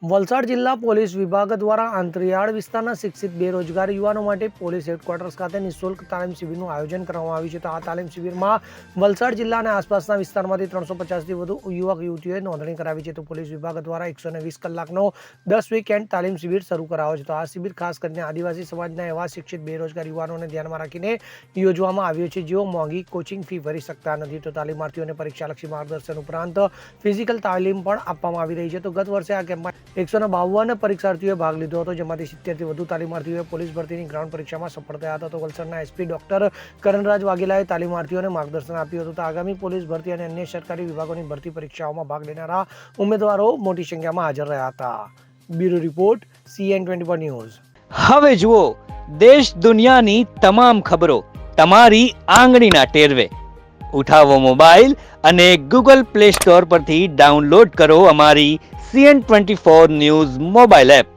વલસાડ જિલ્લા પોલીસ વિભાગ દ્વારા અંતરિયાળ વિસ્તારના શિક્ષિત બેરોજગાર યુવાનો માટે પોલીસ હેડક્વાર્ટર્સ ખાતે નિઃશુલ્ક તાલીમ શિબિરનું આયોજન કરવામાં આવ્યું છે. તો આ તાલીમ શિબિરમાં વલસાડ જિલ્લા અને આસપાસના વિસ્તારમાંથી 350થી વધુ યુવક યુવતીઓએ નોંધણી કરાવી છે. તો પોલીસ વિભાગ દ્વારા 120 કલાકનો 10 વીકેન્ડ તાલીમ શિબિર શરૂ કરાયો છે. તો આ શિબિર ખાસ કરીને આદિવાસી સમાજના એવા શિક્ષિત બેરોજગાર યુવાનોને ધ્યાનમાં રાખીને યોજવામાં આવ્યો છે જેઓ મોંઘી કોચિંગ ફી ભરી શકતા નથી. તો તાલીમાર્થીઓને પરીક્ષાલક્ષી માર્ગદર્શન ઉપરાંત ફિઝિકલ તાલીમ પણ આપવામાં આવી રહી છે. તો ગત વર્ષે આ કેમ્પમાં 152 પરીક્ષાર્થીઓએ ભાગ લીધો હતો, જેમાંથી 70થી વધુ તાલીમાર્થીઓએ પોલીસ ભરતીની ગ્રાઉન્ડ પરીક્ષામાં સફળ થયા હતા. તો વલસાડના એસપી ડોક્ટર કરણરાજ વાઘેલાએ તાલીમાર્થીઓને માર્ગદર્શન આપ્યું હતું. તો આગામી પોલીસ ભરતી અને અન્ય સરકારી વિભાગોની ભરતી પરીક્ષાઓમાં ભાગ લેનારા ઉમેદવારો મોટી સંખ્યામાં હાજર રહ્યા હતા. Bureau report CN24 news. હવે જુઓ દેશ દુનિયાની તમામ ખબરો તમારી આંગળીના ટેરવે. ઉઠાવો મોબાઈલ અને Google Play Store પરથી ડાઉનલોડ કરો અમારી CN24 ન્યૂઝ મોબાઈલ એપ.